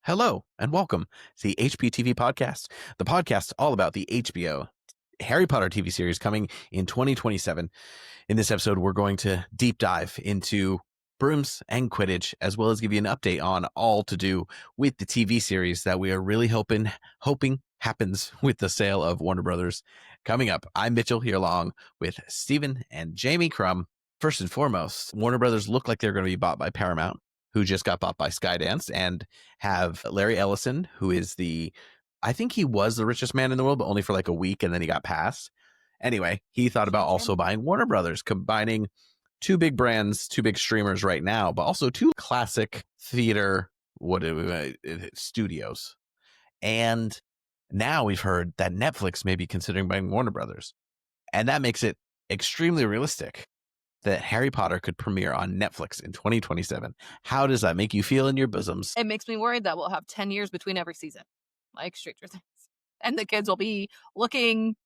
Hello and welcome to the HPTV Podcast, the podcast all about the HBO Harry Potter TV series coming in 2027. In this episode, we're going to deep dive into Brooms and Quidditch, as well as give you an update on all to do with the TV series that we are really hoping happens with the sale of Warner Brothers coming up. I'm Mitchell, here along with Stephen and Jaime Crum. First and foremost, Warner Brothers look like they're going to be bought by Paramount, who just got bought by Skydance, and have Larry Ellison, who is I think he was the richest man in the world, but only for like a week, and then he got passed. Anyway, he thought about also buying Warner Brothers, combining two big brands, two big streamers right now, but also two classic theater studios. And now we've heard that Netflix may be considering buying Warner Brothers. And that makes it extremely realistic that Harry Potter could premiere on Netflix in 2027. How does that make you feel in your bosoms? It makes me worried that we'll have 10 years between every season, like Stranger Things. And the kids will be looking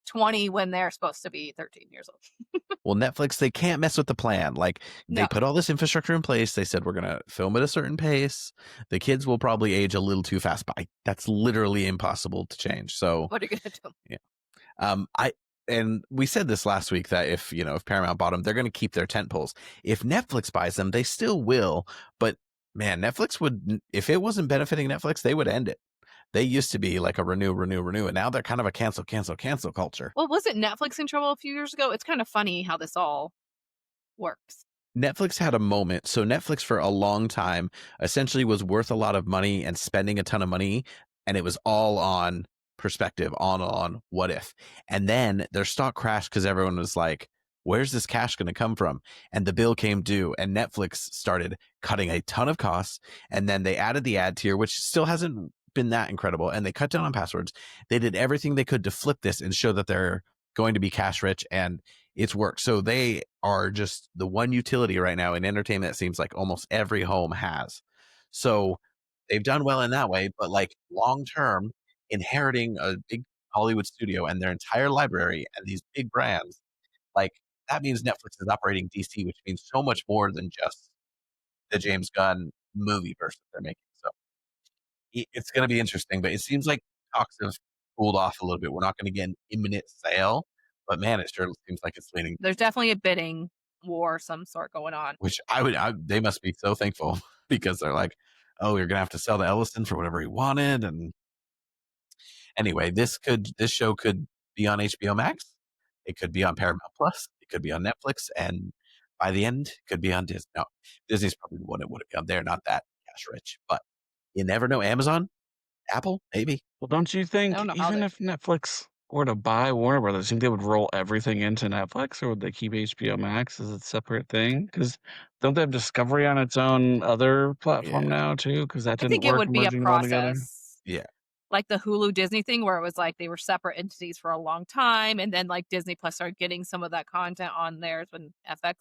20 when they're supposed to be 13 years old. Well, Netflix, they can't mess with the plan. Like, they put all this infrastructure in place. They said, we're going to film at a certain pace. The kids will probably age a little too fast, but that's literally impossible to change. So what are you going to do? Yeah. And we said this last week that if Paramount bought them, they're going to keep their tentpoles. If Netflix buys them, they still will. But man, Netflix would, if it wasn't benefiting Netflix, they would end it. They used to be like a renew. And now they're kind of a cancel culture. Well, wasn't Netflix in trouble a few years ago? It's kind of funny how this all works. Netflix had a moment. So Netflix for a long time essentially was worth a lot of money and spending a ton of money. And it was all on perspective on what if. And then their stock crashed because everyone was like, where's this cash going to come from? And the bill came due, and Netflix started cutting a ton of costs. And then they added the ad tier, which still hasn't been that incredible. And they cut down on passwords. They did everything they could to flip this and show that they're going to be cash rich, and it's worked. So they are just the one utility right now in entertainment that seems like almost every home has. So they've done well in that way, but like long term, inheriting a big Hollywood studio and their entire library and these big brands, like that means Netflix is operating DC, which means so much more than just the James Gunn movie version they're making. So it's going to be interesting, but it seems like talks have cooled off a little bit. We're not going to get an imminent sale, but man, it sure seems like it's leaning. There's definitely a bidding war of some sort going on. Which they must be so thankful because they're like, oh, you're going to have to sell to Ellison for whatever he wanted. And anyway, this show could be on HBO Max. It could be on Paramount Plus. It could be on Netflix. And by the end, it could be on Disney. No, Disney's probably the one that would be on there. Not that cash rich, but you never know. Amazon, Apple, maybe. Well, don't you think even if Netflix were to buy Warner Brothers, think they would roll everything into Netflix, or would they keep HBO Max as a separate thing? Because don't they have Discovery on its own other platform now too? Because that didn't I think it work would be a merging them all together. process. Yeah. Like the Hulu Disney thing where it was like they were separate entities for a long time, and then like Disney Plus started getting some of that content on theirs when FX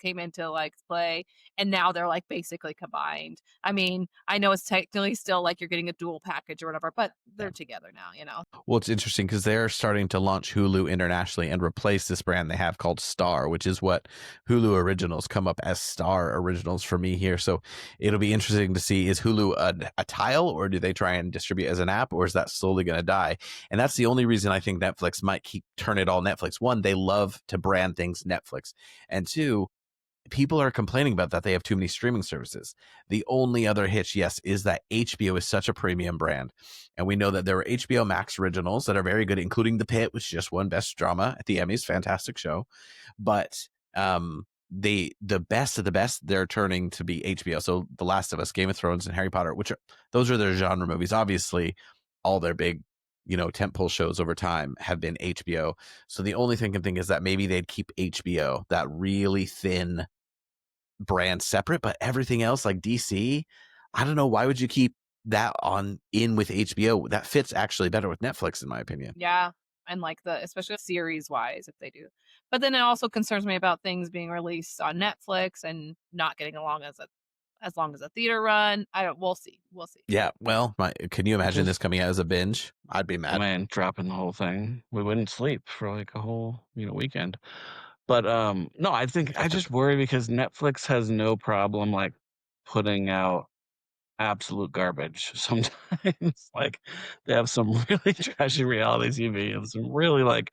came into like play, and now they're like basically combined. I mean, I know it's technically still like you're getting a dual package or whatever, but they're together now, Well, it's interesting because they're starting to launch Hulu internationally and replace this brand they have called Star, which is what Hulu Originals come up as Star Originals for me here. So it'll be interesting to see, is Hulu a tile, or do they try and distribute as an app, or is that slowly going to die? And that's the only reason I think Netflix might keep turn it all Netflix. One, they love to brand things Netflix. And two, people are complaining about that they have too many streaming services. The only other hitch, yes, is that HBO is such a premium brand. And we know that there are HBO Max originals that are very good, including The Pit, which just won Best Drama at the Emmys. Fantastic show. But the best of the best, they're turning to be HBO. So The Last of Us, Game of Thrones, and Harry Potter, those are their genre movies. Obviously, all their big tentpole shows over time have been HBO. So the only thing I can think is that maybe they'd keep HBO, that really thin brand, separate, but everything else like DC, I don't know, why would you keep that in with HBO? That fits actually better with Netflix, in my opinion. Yeah. And like especially series wise, if they do. But then it also concerns me about things being released on Netflix and not getting along as long as a theater run. We'll see. Yeah. Well, can you imagine this coming out as a binge? I'd be mad. Man, dropping the whole thing. We wouldn't sleep for like a whole, weekend. But no, I just worry because Netflix has no problem like putting out absolute garbage sometimes. Like, they have some really trashy reality TV and some really, like,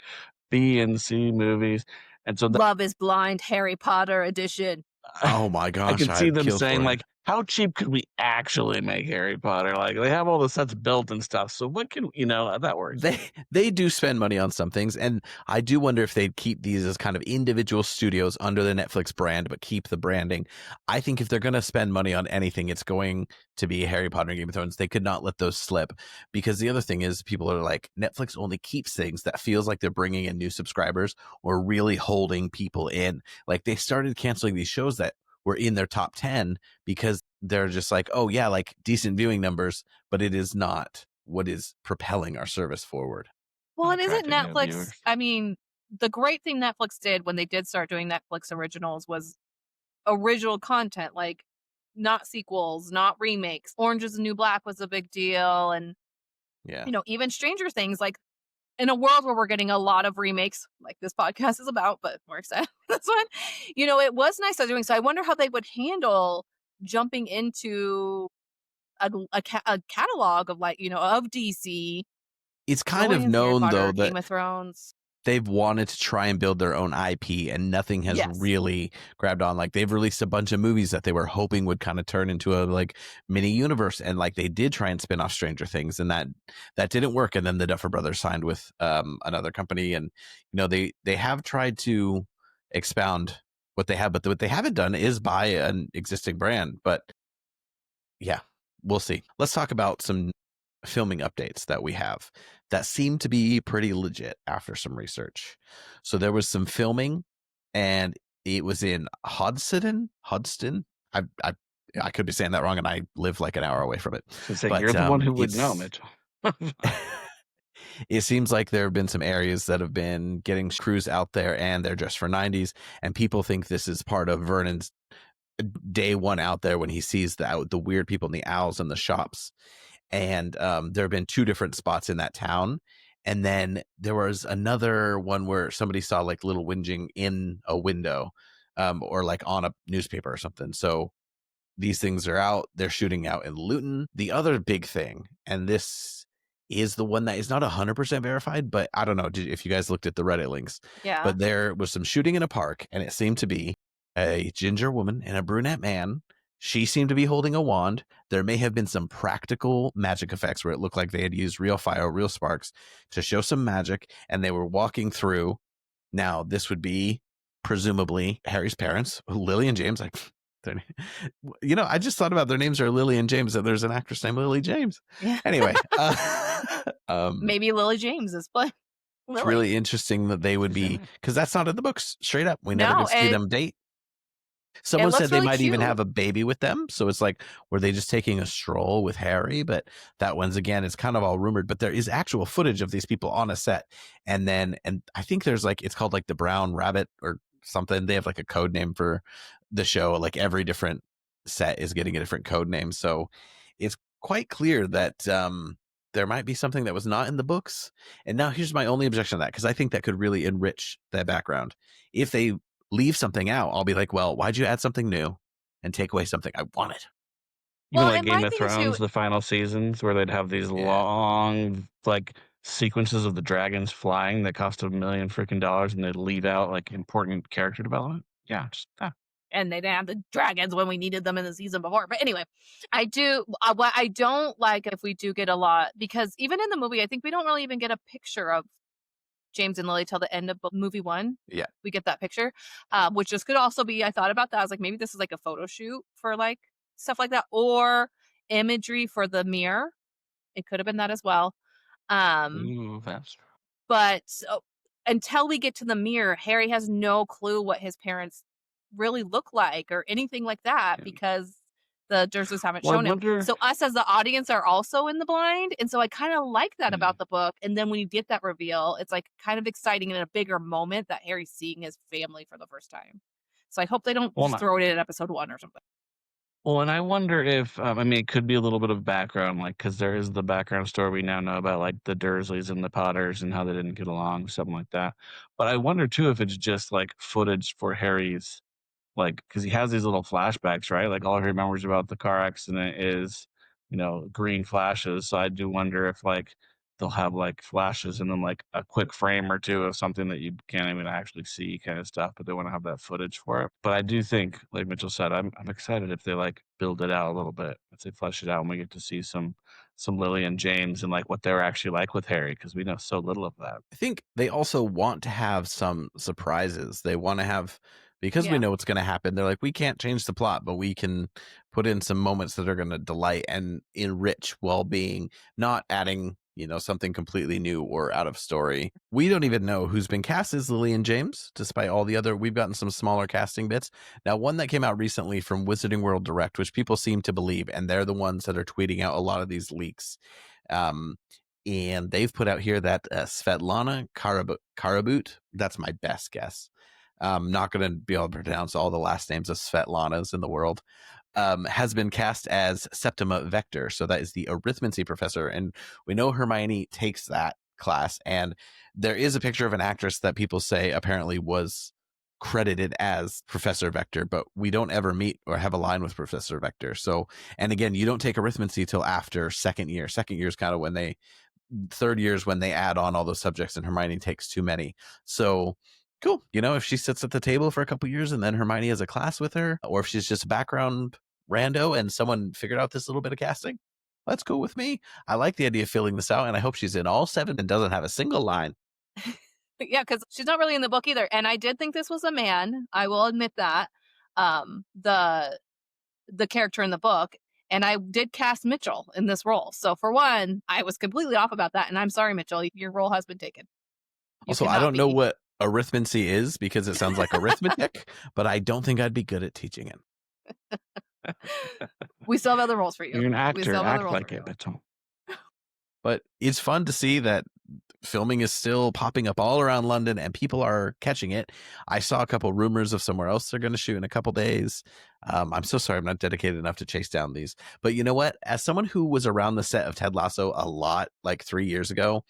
B and C movies, and so Love is Blind Harry Potter edition. Oh my I gosh, could see I'd them kill saying, for it. like, "How cheap could we actually make Harry Potter?" Like, they have all the sets built and stuff, so what can that works. They do spend money on some things, and I do wonder if they'd keep these as kind of individual studios under the Netflix brand, but keep the branding. I think if they're going to spend money on anything, it's going to be Harry Potter and Game of Thrones. They could not let those slip, because the other thing is people are like, Netflix only keeps things that feels like they're bringing in new subscribers or really holding people in. Like, they started canceling these shows that were in their top 10 because they're just like, oh yeah, like decent viewing numbers, but it is not what is propelling our service forward. Well, and isn't Attracting new Netflix, viewers. I mean, the great thing Netflix did when they did start doing Netflix originals was original content, like not sequels, not remakes. Orange is the New Black was a big deal. And, Yeah. even Stranger Things, like in a world where we're getting a lot of remakes, like this podcast is about, but we're excited for this one. It was nice they're doing. So I wonder how they would handle jumping into a catalog of of DC. It's kind Going of into Harry known Potter, though that Game of Thrones. they've wanted to try and build their own IP, and nothing has Yes. really grabbed on. Like, they've released a bunch of movies that they were hoping would kind of turn into a like mini universe, and like they did try and spin off Stranger Things, and that didn't work. And then the Duffer Brothers signed with another company, and they have tried to expound what they have, but what they haven't done is buy an existing brand. But yeah, we'll see. Let's talk about some filming updates that we have that seem to be pretty legit after some research. So there was some filming, and it was in Hodston. I could be saying that wrong, and I live like an hour away from it. But, you're the one who would know, Mitchell. It seems like there have been some areas that have been getting crews out there, and they're dressed for 90s, and people think this is part of Vernon's day one out there when he sees the weird people in the owls in the shops. And there have been 2 different spots in that town. And then there was another one where somebody saw like little whinging in a window, or like on a newspaper or something. So these things are out. They're shooting out in Luton. The other big thing, and this is the one that is not 100% verified, but I don't know if you guys looked at the Reddit links. Yeah. But there was some shooting in a park, and it seemed to be a ginger woman and a brunette man. She seemed to be holding a wand. There may have been some practical magic effects where it looked like they had used real fire, real sparks to show some magic, and they were walking through. Now, this would be presumably Harry's parents, Lily and James. I just thought about their names are Lily and James, and there's an actress named Lily James. Yeah. Anyway, maybe Lily James is playing. It's really interesting that they would be, because that's not in the books. Straight up, we never get to see them date. Someone said they might even have a baby with them. So it's like, were they just taking a stroll with Harry? But that one's, again, it's kind of all rumored, but there is actual footage of these people on a set. And I think there's like, it's called like the Brown Rabbit or something. They have like a code name for the show. Like every different set is getting a different code name. So it's quite clear that there might be something that was not in the books. And now here's my only objection to that, because I think that could really enrich that background. If they leave something out, I'll be like, well, why'd you add something new and take away something I wanted? Even like Game of Thrones, the final seasons, where they'd have these long like sequences of the dragons flying that cost $1 million freaking dollars, and they'd leave out like important character development. Yeah, just that. And they didn't have the dragons when we needed them in the season before. But anyway, I do. What I don't like if we do get a lot, because even in the movie, I think we don't really even get a picture of James and Lily till the end of movie 1. Yeah. We get that picture, which just could also be, I thought about that. I was like, maybe this is like a photo shoot for like stuff like that, or imagery for the mirror. It could have been that as well. But until we get to the mirror, Harry has no clue what his parents really look like or anything like that, because the Dursleys haven't shown him. So us as the audience are also in the blind. And so I kind of like that about the book. And then when you get that reveal, it's like kind of exciting in a bigger moment that Harry's seeing his family for the first time. So I hope they don't just throw it in episode 1 or something. Well, and I wonder if, it could be a little bit of background, like, because there is the background story we now know about, like, the Dursleys and the Potters and how they didn't get along, something like that. But I wonder, too, if it's just, like, footage for Harry's, like, because he has these little flashbacks, right? Like, all he remembers about the car accident is green flashes. So I do wonder if like they'll have like flashes and then like a quick frame or two of something that you can't even actually see kind of stuff, but they want to have that footage for it. But I do think, like Mitchell said, I'm excited if they like build it out a little bit, if they flesh it out and we get to see some Lily and James and like what they're actually like with Harry, because we know so little of that. I think they also want to have some surprises. They want to have, because we know what's going to happen. They're like, we can't change the plot, but we can put in some moments that are going to delight and enrich while being not adding, something completely new or out of story. We don't even know who's been cast as Lily and James, despite all the other, we've gotten some smaller casting bits. Now, one that came out recently from Wizarding World Direct, which people seem to believe, and they're the ones that are tweeting out a lot of these leaks. And they've put out here that Svetlana Karabut, that's my best guess. I'm not going to be able to pronounce all the last names of Svetlanas in the world, has been cast as Septima Vector. So that is the arithmancy professor. And we know Hermione takes that class. And there is a picture of an actress that people say apparently was credited as Professor Vector, but we don't ever meet or have a line with Professor Vector. So, and again, you don't take arithmancy till after second year. Second year is kind of when third year is when they add on all those subjects and Hermione takes too many. So cool. If she sits at the table for a couple years and then Hermione has a class with her, or if she's just a background rando and someone figured out this little bit of casting, that's cool with me. I like the idea of filling this out, and I hope she's in all 7 and doesn't have a single line. Yeah, because she's not really in the book either. And I did think this was a man. I will admit that. The character in the book. And I did cast Mitchell in this role. So for one, I was completely off about that. And I'm sorry, Mitchell, your role has been taken. Also, I don't know what arithmancy is because it sounds like arithmetic, but I don't think I'd be good at teaching it. We still have other roles for you. You're an actor. Act like it, Mitchell. But it's fun to see that filming is still popping up all around London and people are catching it. I saw a couple rumors of somewhere else they're going to shoot in a couple days. I'm so sorry I'm not dedicated enough to chase down these. But you know what? As someone who was around the set of Ted Lasso a lot, like 3 years ago,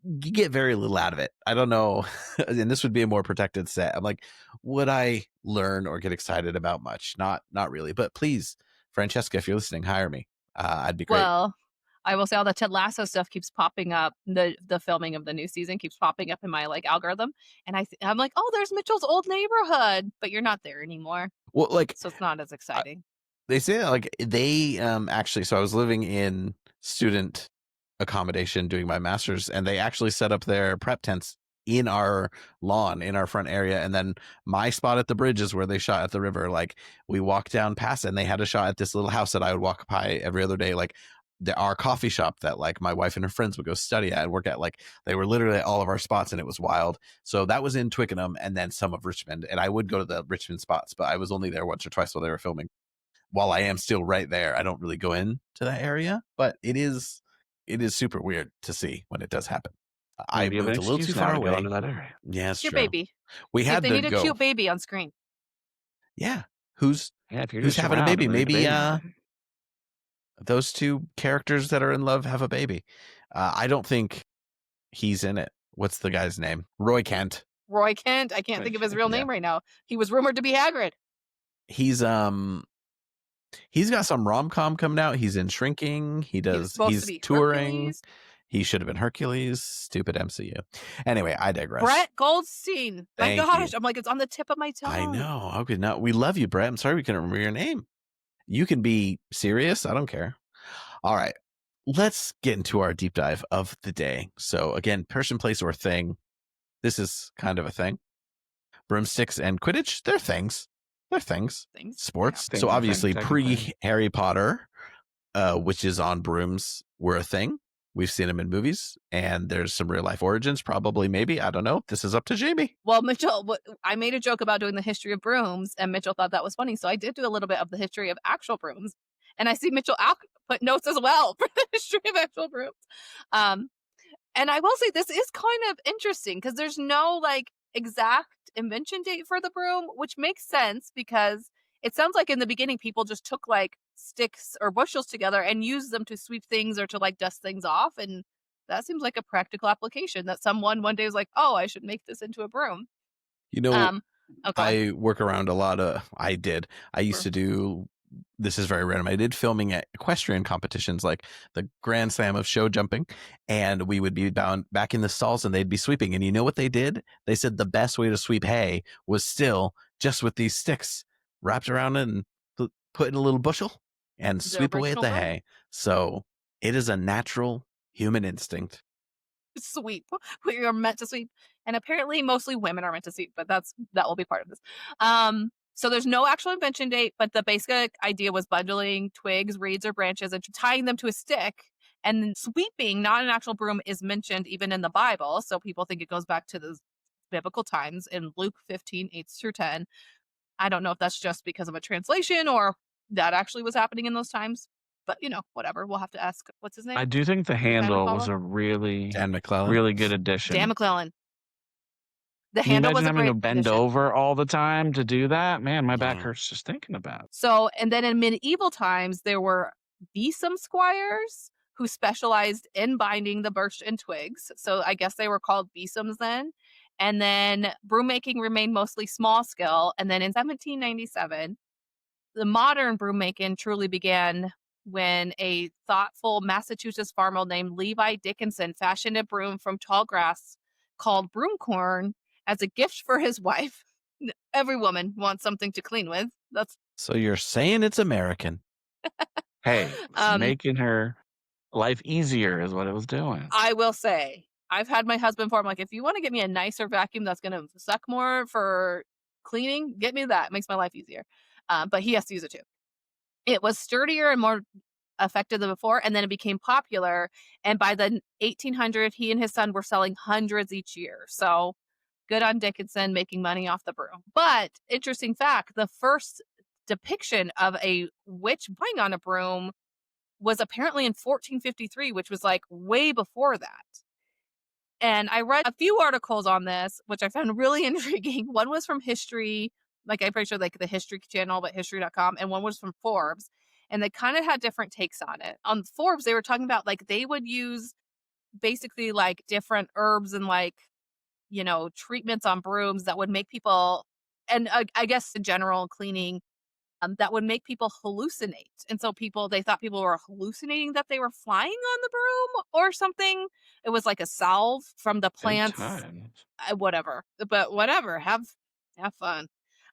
you get very little out of it. I don't know. And this would be a more protected set. I'm like, would I learn or get excited about much? Not really. But please, Francesca, if you're listening, hire me. I'd be great. Well, I will say all the Ted Lasso stuff keeps popping up. The filming of the new season keeps popping up in my algorithm, and I'm like, oh, there's Mitchell's old neighborhood, but you're not there anymore. Well, so it's not as exciting. They say they actually. So I was living in student accommodation doing my master's, and they actually set up their prep tents in our lawn, in our front area. And then my spot at the bridge is where they shot at the river. Like we walked down past it and they had a shot at this little house that I would walk by every other day. Like our coffee shop that like my wife and her friends would go study at and work at, like they were literally at all of our spots, and it was wild. So that was in Twickenham and then some of Richmond. And I would go to the Richmond spots, but I was only there once or twice while they were filming. While I am still right there, I don't really go into that area, but it is super weird to see when it does happen. I moved a little too far away. Into that area. Yeah, it's your true. Baby. We had they need a cute baby on screen. Yeah, who's who's having a baby? Maybe those two characters that are in love have a baby. I don't think he's in it. What's the guy's name? Roy Kent. I can't think of his real name right now. He was rumored to be Hagrid. He's got some rom-com coming out. He's in Shrinking. He's touring. Hercules. He should have been Hercules. Stupid MCU. Anyway, I digress. Brett Goldstein. My gosh, I'm like, it's on the tip of my tongue. I know. How could not? We love you, Brett. I'm sorry we couldn't remember your name. You can be serious. I don't care. All right. Let's get into our deep dive of the day. So again, person, place, or thing. This is kind of a thing. Broomsticks and Quidditch, they're things. They're things. Sports. Yeah, so obviously pre-Harry Potter, which is on brooms, were a thing. We've seen them in movies, and there's some real life origins, probably, maybe. I don't know. This is up to Jamie. Well, Mitchell, I made a joke about doing the history of brooms, and Mitchell thought that was funny. So I did do a little bit of the history of actual brooms. And I see Mitchell put notes as well for the history of actual brooms. And I will say this is kind of interesting because there's no exact invention date for the broom, which makes sense because it sounds like in the beginning people just took sticks or bushels together and used them to sweep things or to dust things off, and that seems like a practical application that someone one day was like, oh, I should make this into a broom. I work around a lot of I used to do this is very random. I did filming at equestrian competitions like the Grand Slam of show jumping, and we would be bound back in the stalls and they'd be sweeping. And you know what they did? They said the best way to sweep hay was still just with these sticks wrapped around it and put in a little bushel and sweep away at the hay. So it is a natural human instinct. Sweep. We are meant to sweep. And apparently mostly women are meant to sweep, but that will be part of this. So there's no actual invention date, but the basic idea was bundling twigs, reeds, or branches and tying them to a stick. And then sweeping, not an actual broom, is mentioned even in the Bible. So people think it goes back to the biblical times in Luke 15, 8-10. I don't know if that's just because of a translation or that actually was happening in those times. But, whatever. We'll have to ask, what's his name? I do think the handle was a really good addition. Dan McClellan. The Can you handle was imagine a having great to bend addition. over all the time to do that? Man, my back hurts just thinking about it. So, and then in medieval times, there were besom squires who specialized in binding the birch and twigs. So I guess they were called besoms then. And then broom making remained mostly small scale. And then in 1797, the modern broom making truly began when a thoughtful Massachusetts farmer named Levi Dickinson fashioned a broom from tall grass called broomcorn as a gift for his wife. Every woman wants something to clean with. So you're saying it's American. Hey, it's making her life easier is what it was doing. I will say, I've had my husband for, I'm like, if you want to get me a nicer vacuum that's going to suck more for cleaning, get me that. It makes my life easier. But he has to use it too. It was sturdier and more effective than before, and then it became popular. And by the 1800s, he and his son were selling hundreds each year. So good on Dickinson making money off the broom. But interesting fact, the first depiction of a witch playing on a broom was apparently in 1453, which was like way before that. And I read a few articles on this, which I found really intriguing. One was from History, like I'm pretty sure like the History Channel, but history.com, and one was from Forbes. And they kind of had different takes on it. On Forbes, they were talking about like they would use basically like different herbs and like, treatments on brooms that would make people, and I guess in general cleaning, that would make people hallucinate. And so they thought people were hallucinating that they were flying on the broom or something. It was like a salve from the plants, whatever, but whatever, have fun.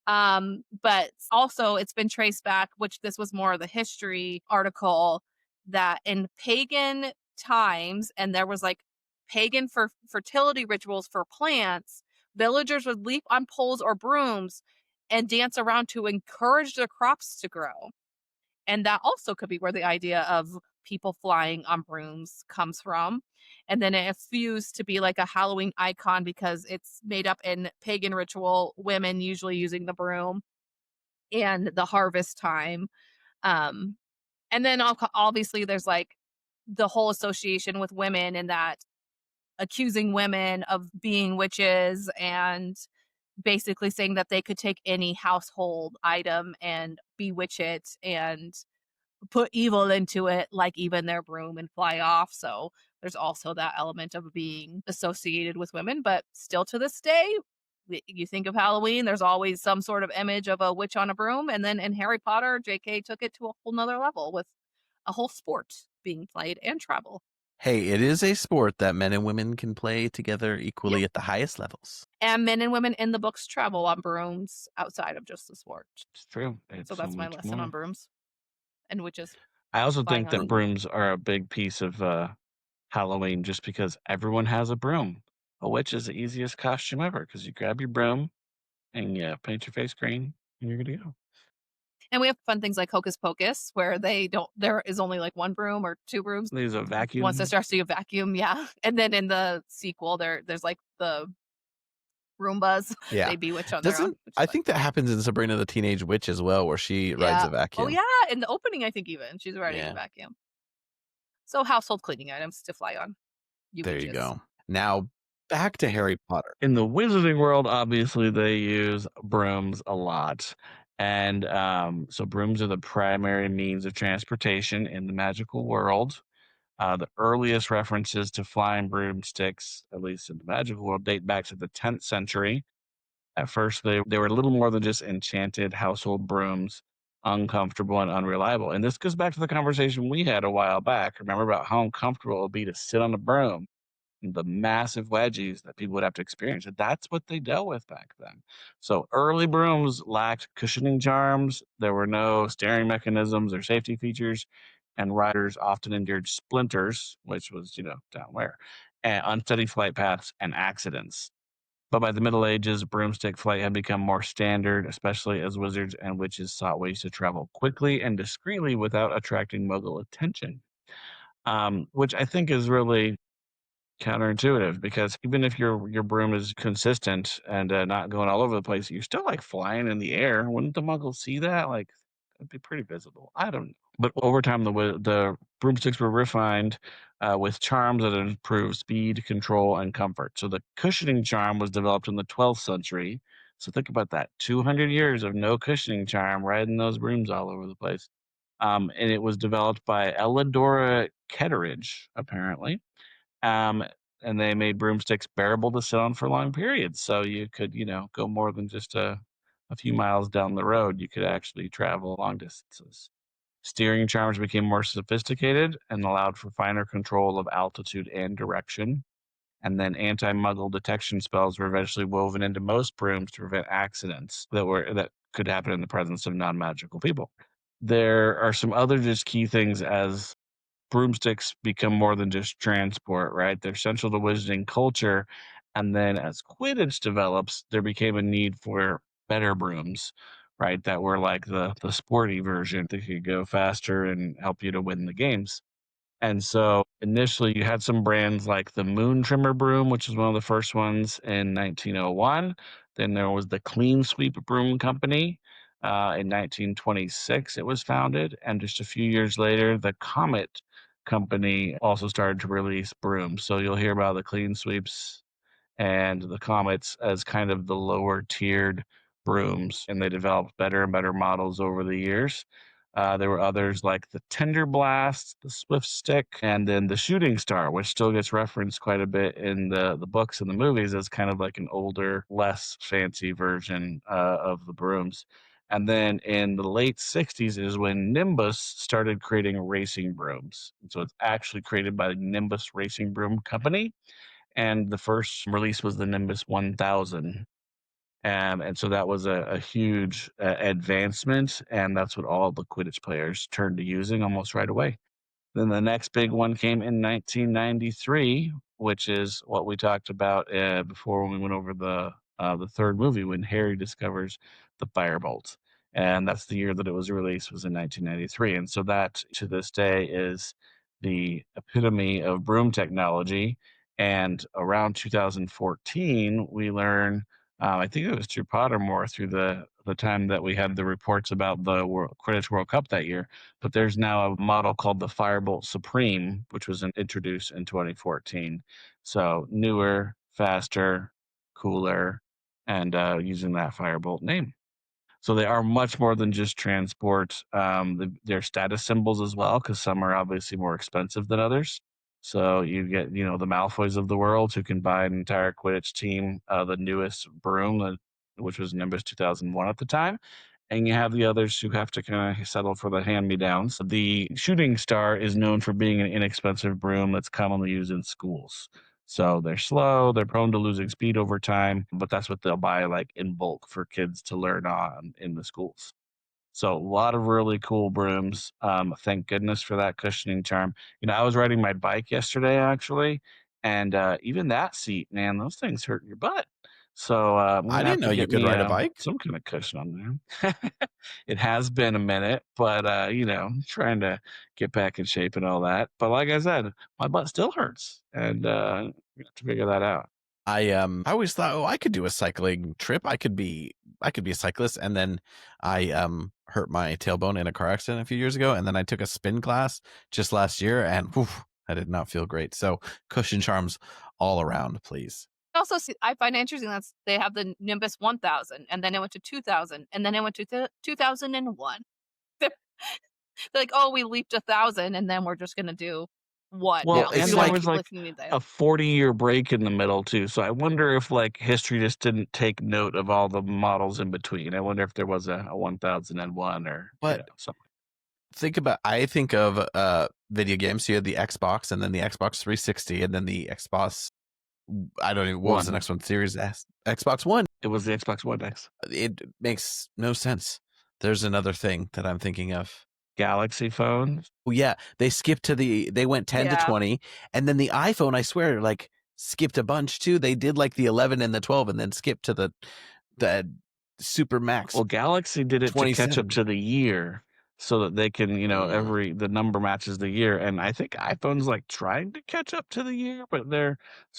But also it's been traced back, which this was more of the history article, that in pagan times, and there was like pagan fertility rituals for plants, villagers would leap on poles or brooms and dance around to encourage their crops to grow. And that also could be where the idea of people flying on brooms comes from. And then it fused to be like a Halloween icon because it's made up in pagan ritual, women usually using the broom and the harvest time. And then obviously there's like the whole association with women and that accusing women of being witches and basically saying that they could take any household item and bewitch it and put evil into it, like even their broom, and fly off. So there's also that element of being associated with women. But still to this day, you think of Halloween, there's always some sort of image of a witch on a broom. And then in Harry Potter, JK took it to a whole nother level with a whole sport being played and travel. Hey, it is a sport that men and women can play together equally at the highest levels. And men and women in the books travel on brooms outside of just the sport. It's true. So that's my lesson on brooms and witches. I also think that brooms are a big piece of Halloween just because everyone has a broom. A witch is the easiest costume ever because you grab your broom and you paint your face green and you're good to go. And we have fun things like Hocus Pocus, where there is only like one broom or two brooms. There's a vacuum. Once it starts to vacuum, yeah. And then in the sequel, there's like the Roombas. Yeah. They bewitch on their own. I think that happens in Sabrina the Teenage Witch as well, where she rides a vacuum. Oh, yeah. In the opening, I think even she's riding a vacuum. So household cleaning items to fly on. There you go. Now, back to Harry Potter. In the wizarding world, obviously, they use brooms a lot. And so brooms are the primary means of transportation in the magical world. The earliest references to flying broomsticks, at least in the magical world, date back to the 10th century. At first, they were little more than just enchanted household brooms uncomfortable and unreliable. And this goes back to the conversation we had a while back. Remember about how uncomfortable it would be to sit on a broom, the massive wedgies that people would have to experience. And that's what they dealt with back then. So early brooms lacked cushioning charms. There were no steering mechanisms or safety features, and riders often endured splinters, which was, down where, and unsteady flight paths and accidents. But by the Middle Ages, broomstick flight had become more standard, especially as wizards and witches sought ways to travel quickly and discreetly without attracting Muggle attention. Which I think is really counterintuitive, because even if your broom is consistent and not going all over the place, you're still like flying in the air. Wouldn't the Muggles see that? Like, it'd be pretty visible. I don't know. But over time, the broomsticks were refined with charms that improved speed, control, and comfort. So the cushioning charm was developed in the 12th century. So think about that: 200 years of no cushioning charm, riding those brooms all over the place. And it was developed by Elidora Ketteridge, apparently. Um, and they made broomsticks bearable to sit on for long periods. So you could, go more than just a few miles down the road. You could actually travel long distances. Steering charms became more sophisticated and allowed for finer control of altitude and direction. And then anti-muggle detection spells were eventually woven into most brooms to prevent accidents that could happen in the presence of non-magical people. There are some other just key things as broomsticks become more than just transport, right? They're central to wizarding culture. And then as Quidditch develops, there became a need for better brooms, right? That were like the sporty version that could go faster and help you to win the games. And so initially you had some brands like the Moon Trimmer broom, which was one of the first ones in 1901. Then there was the Clean Sweep Broom Company. In 1926, it was founded. And just a few years later, the Comet Company also started to release brooms. So you'll hear about the Clean Sweeps and the Comets as kind of the lower tiered brooms, and they developed better and better models over the years. There were others like the Tender Blast, the Swift Stick, and then the Shooting Star, which still gets referenced quite a bit in the books and the movies as kind of like an older, less fancy version of the brooms. And then in the late 60s is when Nimbus started creating racing brooms. And so it's actually created by the Nimbus Racing Broom Company, and the first release was the Nimbus 1000. And so that was a huge advancement, and that's what all the Quidditch players turned to using almost right away. Then the next big one came in 1993, which is what we talked about before when we went over the third movie, when Harry discovers the firebolt. And that's the year that it was released, was in 1993. And so that, to this day, is the epitome of broom technology. And around 2014, we learn, I think it was through Pottermore, through the time that we had the reports about the Quidditch World Cup that year, but there's now a model called the Firebolt Supreme, which was introduced in 2014. So newer, faster, cooler, and using that Firebolt name. So they are much more than just transport. They're status symbols as well, because some are obviously more expensive than others. So you get, the Malfoys of the world who can buy an entire Quidditch team, the newest broom, which was Nimbus 2001 at the time. And you have the others who have to kind of settle for the hand-me-downs. The Shooting Star is known for being an inexpensive broom that's commonly used in schools. So they're slow, they're prone to losing speed over time, but that's what they'll buy like in bulk for kids to learn on in the schools. So a lot of really cool brooms. Thank goodness for that cushioning charm. I was riding my bike yesterday actually, and even that seat, man, those things hurt your butt. So I'm I gonna have didn't to know you get could me ride a bike. some kind of cushion on there. It has been a minute, but trying to get back in shape and all that. But like I said, my butt still hurts, and we have to figure that out. I always thought, oh, I could do a cycling trip. I could be a cyclist. And then I hurt my tailbone in a car accident a few years ago, and then I took a spin class just last year, and I did not feel great. So cushion charms all around, please. Also, I find interesting that they have the Nimbus 1000, and then it went to 2000, and then it went to 2001. They're like, oh, we leaped 1,000, and then we're just gonna do what Well, now? and You there want to was keep like listening to a that? 40-year break in the middle too. So I wonder if like history just didn't take note of all the models in between. I wonder if there was a 1001 or But something. I think of video games. You had the Xbox, and then the Xbox 360, and then the Xbox. I don't even. What was the next one? Series S, Xbox One. It was the Xbox One X. It makes no sense. There's another thing that I'm thinking of. Galaxy phones. Well, yeah, they went 10 to 20, and then the iPhone, I swear, like skipped a bunch too. They did like the 11 and the 12, and then skipped to the Super Max. Well, Galaxy did it to catch up to the year, so that they can, the number matches the year. And I think iPhone's like trying to catch up to the year, but they're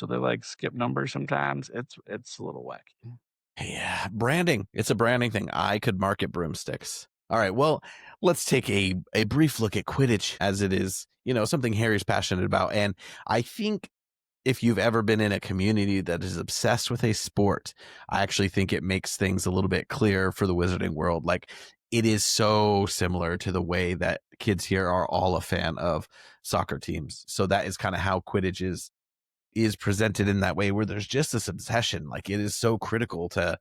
like skip numbers sometimes. It's a little wacky. Yeah, branding. It's a branding thing. I could market broomsticks. All right, well, let's take a brief look at Quidditch, as it is, something Harry's passionate about. And I think if you've ever been in a community that is obsessed with a sport, I actually think it makes things a little bit clearer for the wizarding world. Like, it is so similar to the way that kids here are all a fan of soccer teams. So that is kind of how Quidditch is presented in that way, where there's just this obsession. Like, it is so critical to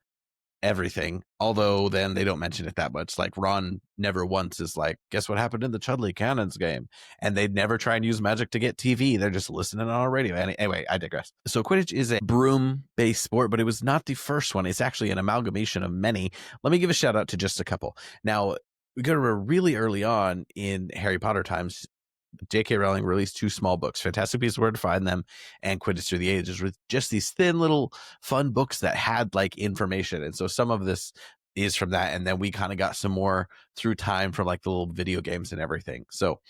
everything, although then they don't mention it that much. Like, Ron never once is like, guess what happened in the Chudley Cannons game, and they'd never try and use magic to get TV. They're just listening on a radio. Anyway, I digress. So Quidditch is a broom based sport, but it was not the first one. It's actually an amalgamation of many. Let me give a shout out to just a couple. Now, we go to really early on in Harry Potter times. J.K. Rowling released 2 small books, Fantastic Beasts Where to Find Them and Quidditch Through the Ages, with just these thin little fun books that had like information. And so some of this is from that. And then we kind of got some more through time from like the little video games and everything. So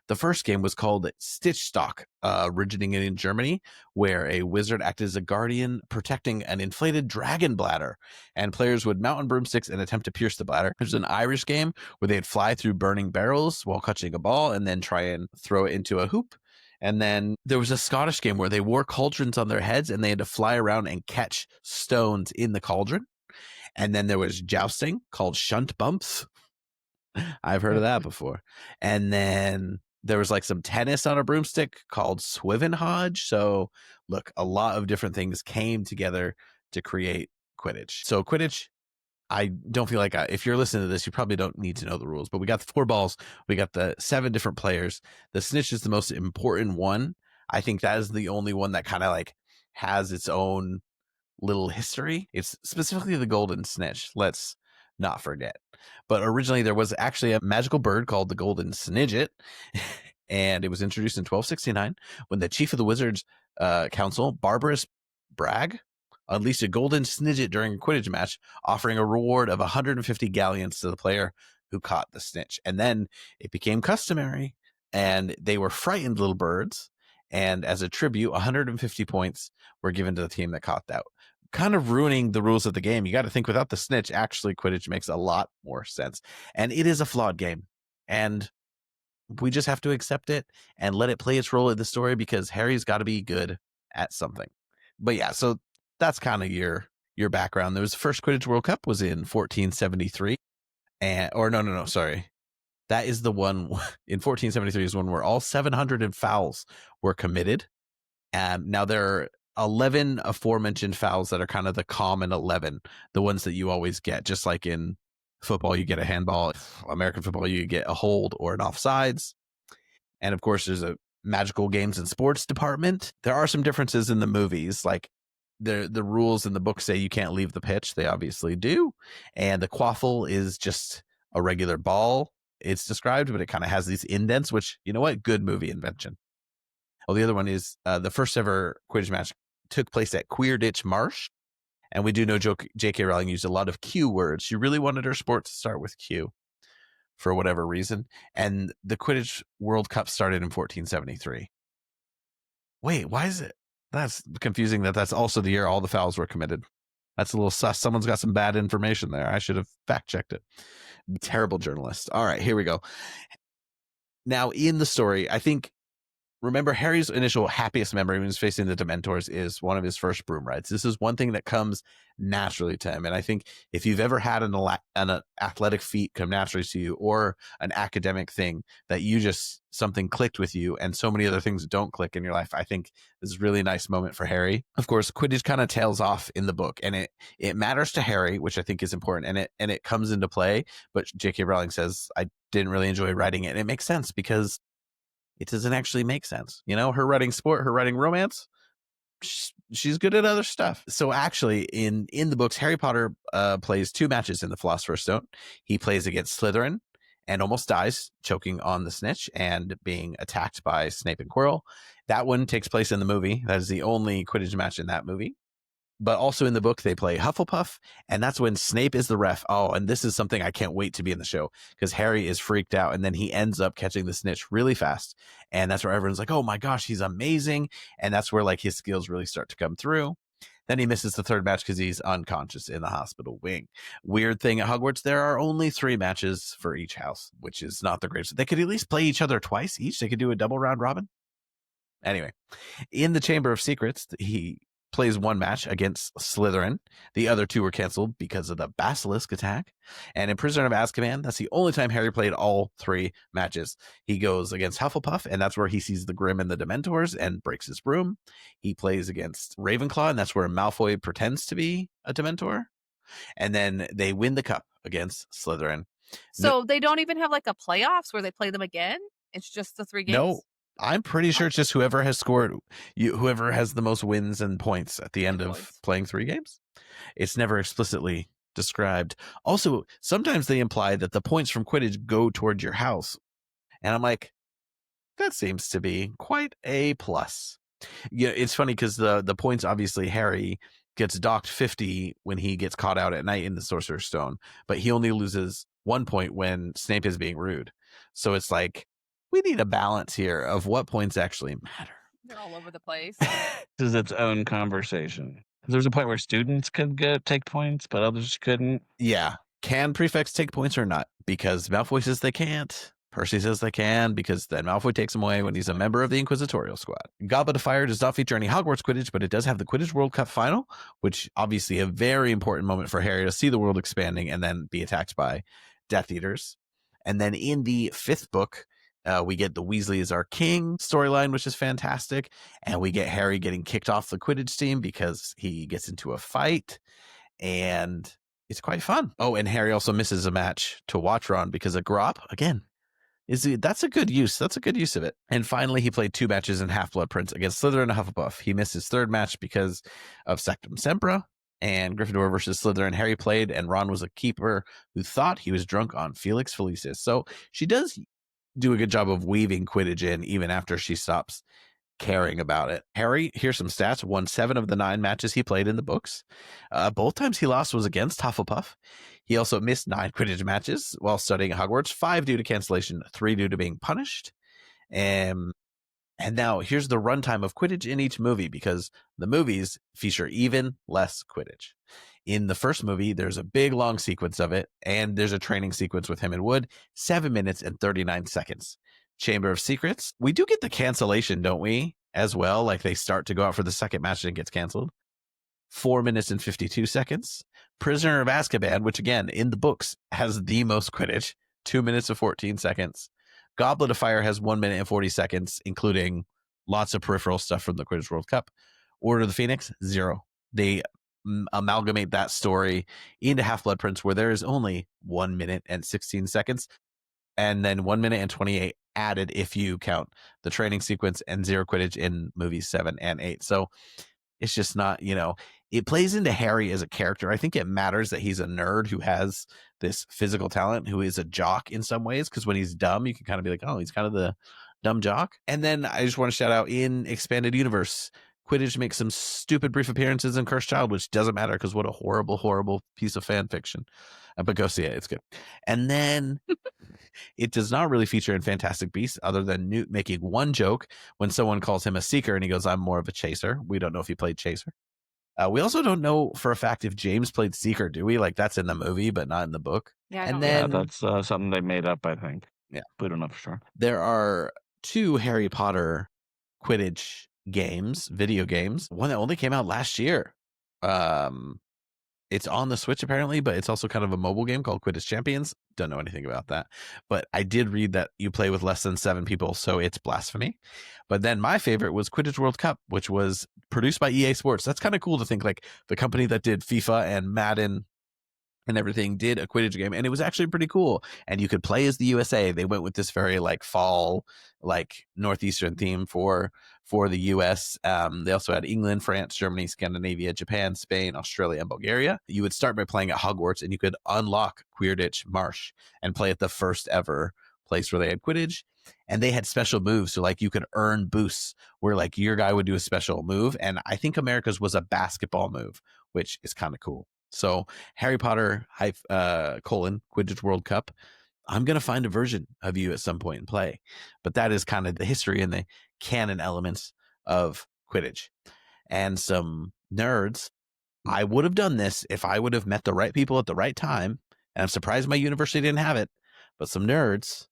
the first game was called Stitchstock, originating in Germany, where a wizard acted as a guardian protecting an inflated dragon bladder, and players would mount on broomsticks and attempt to pierce the bladder. There's an Irish game where they'd fly through burning barrels while catching a ball and then try and throw it into a hoop. And then there was a Scottish game where they wore cauldrons on their heads and they had to fly around and catch stones in the cauldron. And then there was jousting called shunt bumps. I've heard of that before. And then there was like some tennis on a broomstick called Swivenhodge. So look, a lot of different things came together to create Quidditch. So Quidditch, I don't feel like if you're listening to this, you probably don't need to know the rules, but we got the 4 balls. We got the 7 different players. The snitch is the most important one. I think that is the only one that kind of like has its own little history. It's specifically the golden snitch. Let's not forget. But originally there was actually a magical bird called the golden snidget, and it was introduced in 1269 when the chief of the Wizards Council, Barbarous Bragg, unleashed a golden snidget during a Quidditch match, offering a reward of 150 galleons to the player who caught the snitch. And then it became customary, and they were frightened little birds, and as a tribute, 150 points were given to the team that caught that. Kind of ruining the rules of the game. You got to think, without the snitch, actually Quidditch makes a lot more sense. And it is a flawed game, and we just have to accept it and let it play its role in the story, because Harry's got to be good at something. But yeah, so that's kind of your background. There was the first Quidditch World Cup was in 1473, sorry. That is the one in 1473 is one where all 700 fouls were committed. Now there are 11 aforementioned fouls that are kind of the common 11, the ones that you always get. Just like in football, you get a handball. American football, you get a hold or an offsides. And of course, there's a magical games and sports department. There are some differences in the movies. Like the rules in the book say you can't leave the pitch. They obviously do. And the quaffle is just a regular ball. It's described, but it kind of has these indents, which, you know what? Good movie invention. Well, the other one is the first ever Quidditch match took place at Queerditch Marsh. And we do know J.K. Rowling used a lot of Q words. She really wanted her sport to start with Q for whatever reason. And the Quidditch World Cup started in 1473. Wait, why is it? That's confusing that's also the year all the fouls were committed. That's a little sus. Someone's got some bad information there. I should have fact-checked it. Terrible journalist. All right, here we go. Now, in the story, I think remember Harry's initial happiest memory when he's facing the Dementors is one of his first broom rides. This is one thing that comes naturally to him. And I think if you've ever had an athletic feat come naturally to you, or an academic thing that you just, something clicked with you and so many other things don't click in your life, I think this is a really nice moment for Harry. Of course, Quidditch kind of tails off in the book, and it matters to Harry, which I think is important, and it comes into play. But J.K. Rowling says, I didn't really enjoy writing it. And it makes sense because it doesn't actually make sense. You know, her writing sport, her writing romance, she's good at other stuff. So actually in the books, Harry Potter plays 2 matches in the Philosopher's Stone. He plays against Slytherin and almost dies, choking on the snitch and being attacked by Snape and Quirrell. That one takes place in the movie. That is the only Quidditch match in that movie. But also in the book, they play Hufflepuff, and that's when Snape is the ref. Oh, and this is something I can't wait to be in the show, because Harry is freaked out, and then he ends up catching the snitch really fast. And that's where everyone's like, oh my gosh, he's amazing. And that's where like his skills really start to come through. Then he misses the 3rd match because he's unconscious in the hospital wing. Weird thing at Hogwarts, there are only 3 matches for each house, which is not the greatest. They could at least play each other twice each. They could do a double round robin. Anyway, in the Chamber of Secrets, he plays 1 match against Slytherin. The other 2 were canceled because of the basilisk attack. And in Prisoner of Azkaban, that's the only time Harry played all 3 matches. He goes against Hufflepuff, and that's where he sees the Grim and the Dementors and breaks his broom. He plays against Ravenclaw, and that's where Malfoy pretends to be a Dementor. And then they win the cup against Slytherin. So they don't even have like a playoffs where they play them again? It's just the 3 games? No. I'm pretty sure it's just whoever has scored, whoever has the most wins and points at the end of playing 3 games. It's never explicitly described. Also, sometimes they imply that the points from Quidditch go towards your house. And I'm like, that seems to be quite a plus. Yeah, it's funny because the points, obviously, Harry gets docked 50 when he gets caught out at night in the Sorcerer's Stone, but he only loses 1 point when Snape is being rude. So it's like, we need a balance here of what points actually matter. They're all over the place. This is its own conversation. There's a point where students could take points, but others couldn't. Yeah. Can prefects take points or not? Because Malfoy says they can't. Percy says they can, because then Malfoy takes them away when he's a member of the Inquisitorial Squad. Goblet of Fire does not feature any Hogwarts Quidditch, but it does have the Quidditch World Cup final, which obviously a very important moment for Harry to see the world expanding and then be attacked by Death Eaters. And then in the 5th book, we get the Weasleys are king storyline, which is fantastic. And we get Harry getting kicked off the Quidditch team because he gets into a fight. And it's quite fun. Oh, and Harry also misses a match to Watron because of Grop. Again, that's a good use. That's a good use of it. And finally, he played 2 matches in Half-Blood Prince against Slytherin and Hufflepuff. He missed his 3rd match because of Sectum Sempra. And Gryffindor versus Slytherin, Harry played, and Ron was a keeper who thought he was drunk on Felix Felicis. So she does do a good job of weaving Quidditch in even after she stops caring about it. Harry, here's some stats, won 7 of the 9 matches he played in the books. Both times he lost was against Hufflepuff. He also missed 9 Quidditch matches while studying at Hogwarts, 5 due to cancellation, 3 due to being punished. And now here's the runtime of Quidditch in each movie, because the movies feature even less Quidditch. In the first movie, there's a big long sequence of it, and there's a training sequence with him and Wood, 7 minutes and 39 seconds. Chamber of Secrets, we do get the cancellation, don't we, as well? Like they start to go out for the 2nd match and it gets canceled. 4 minutes and 52 seconds. Prisoner of Azkaban, which again, in the books, has the most Quidditch, 2 minutes and 14 seconds. Goblet of Fire has 1 minute and 40 seconds, including lots of peripheral stuff from the Quidditch World Cup. Order of the Phoenix, 0. They amalgamate that story into Half-Blood Prince, where there is only 1 minute and 16 seconds, and then 1 minute and 28 added if you count the training sequence, and 0 Quidditch in movies 7 and 8. So it's just not, it plays into Harry as a character. I think it matters that he's a nerd who has this physical talent, who is a jock in some ways, because when he's dumb, you can kind of be like, oh, he's kind of the dumb jock. And then I just want to shout out, in Expanded Universe, Quidditch makes some stupid brief appearances in Cursed Child, which doesn't matter because what a horrible, horrible piece of fan fiction. But go see it. It's good. And then it does not really feature in Fantastic Beasts, other than Newt making one joke when someone calls him a seeker and he goes, I'm more of a chaser. We don't know if he played chaser. We also don't know for a fact if James played seeker, do we? Like, that's in the movie, but not in the book. Yeah, that's something they made up, I think. Yeah. We don't know for sure. There are 2 Harry Potter Quidditch games, video games. One that only came out last year. It's on the Switch apparently, but it's also kind of a mobile game called Quidditch Champions. Don't know anything about that. But I did read that you play with less than 7 people, so it's blasphemy. But then my favorite was Quidditch World Cup, which was produced by EA Sports. That's kind of cool to think, like, the company that did FIFA and Madden and everything did a Quidditch game, and it was actually pretty cool. And you could play as the USA. They went with this very like fall, like northeastern theme for the US. They also had England, France, Germany, Scandinavia, Japan, Spain, Australia, and Bulgaria. You would start by playing at Hogwarts, and you could unlock Quidditch Marsh and play at the first ever place where they had Quidditch. And they had special moves, so like you could earn boosts where like your guy would do a special move. And I think America's was a basketball move, which is kind of cool. So Harry Potter Quidditch World Cup, I'm going to find a version of you at some point and play. But that is kind of the history and the canon elements of Quidditch. And some nerds, I would have done this if I would have met the right people at the right time. And I'm surprised my university didn't have it. But some nerds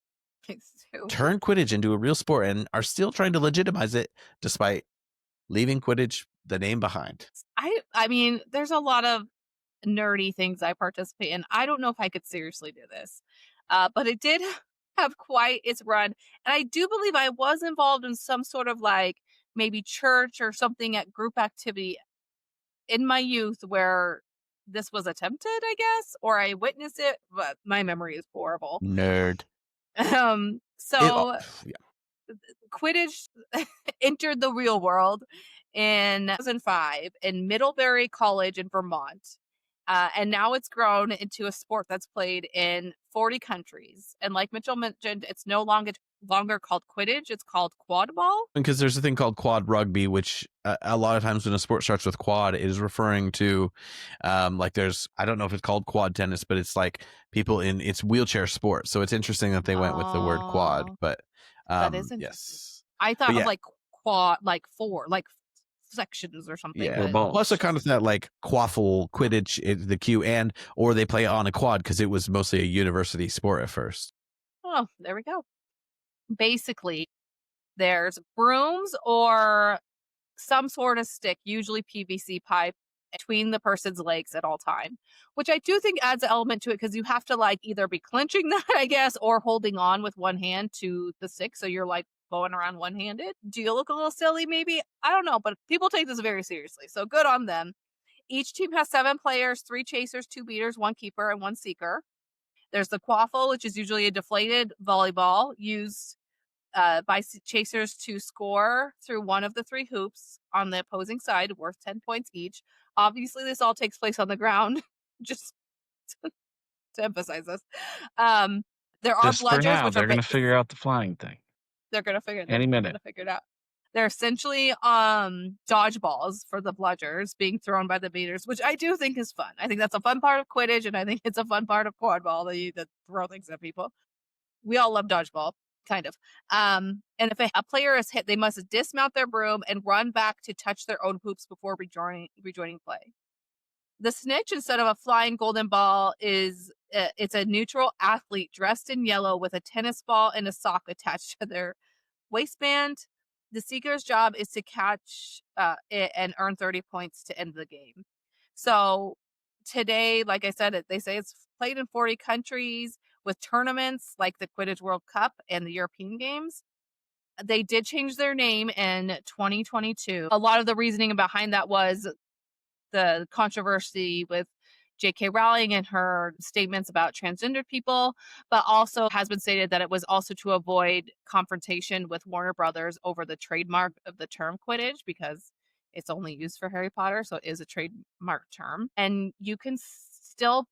turned Quidditch into a real sport and are still trying to legitimize it despite leaving Quidditch, the name, behind. I mean, there's a lot of nerdy things I participate in. I don't know if I could seriously do this, but it did have quite its run. And I do believe I was involved in some sort of like maybe church or something at group activity in my youth where this was attempted, I guess, or I witnessed it, but my memory is horrible. Nerd. Quidditch entered the real world in 2005 in Middlebury College in Vermont. And now it's grown into a sport that's played in 40 countries. And like Mitchell mentioned, it's no longer called Quidditch. It's called Quadball. Because there's a thing called quad rugby, which a lot of times when a sport starts with quad, it is referring to like there's, I don't know if it's called quad tennis, but it's like people in, it's wheelchair sport. So it's interesting that they went with the word quad. But that is interesting. Yes. I thought of like quad, like 4, like sections or something. Yeah. Plus a kind of that like quaffle Quidditch, the Q, and or they play on a quad because it was mostly a university sport at first. Oh, there we go. Basically, there's brooms or some sort of stick, usually PVC pipe, between the person's legs at all time, which I do think adds an element to it because you have to like either be clenching that, I guess, or holding on with one hand to the stick. So you're like going around one-handed. Do you look a little silly maybe? I don't know, but people take this very seriously, so good on them. Each team has 7 players, 3 chasers, 2 beaters, 1 keeper, and 1 seeker. There's the quaffle, which is usually a deflated volleyball used by chasers to score through one of the 3 hoops on the opposing side, worth 10 points each. Obviously, this all takes place on the ground, just to emphasize this. There are just bludgers. For now, they're going to figure out the flying thing. They're going to figure it out. Any minute. Figure it out. They're essentially dodgeballs for the bludgers being thrown by the beaters, which I do think is fun. I think that's a fun part of Quidditch, and I think it's a fun part of Quadball that throw things at people. We all love dodgeball, kind of. And if a player is hit, they must dismount their broom and run back to touch their own hoops before rejoining play. The snitch, instead of a flying golden ball, it's a neutral athlete dressed in yellow with a tennis ball and a sock attached to their waistband. The seeker's job is to catch it and earn 30 points to end the game. So today, like I said, they say it's played in 40 countries with tournaments like the Quidditch World Cup and the European Games. They did change their name in 2022. A lot of the reasoning behind that was the controversy with J.K. Rowling and her statements about transgender people, but also has been stated that it was also to avoid confrontation with Warner Brothers over the trademark of the term Quidditch because it's only used for Harry Potter, so it is a trademark term. And you can still,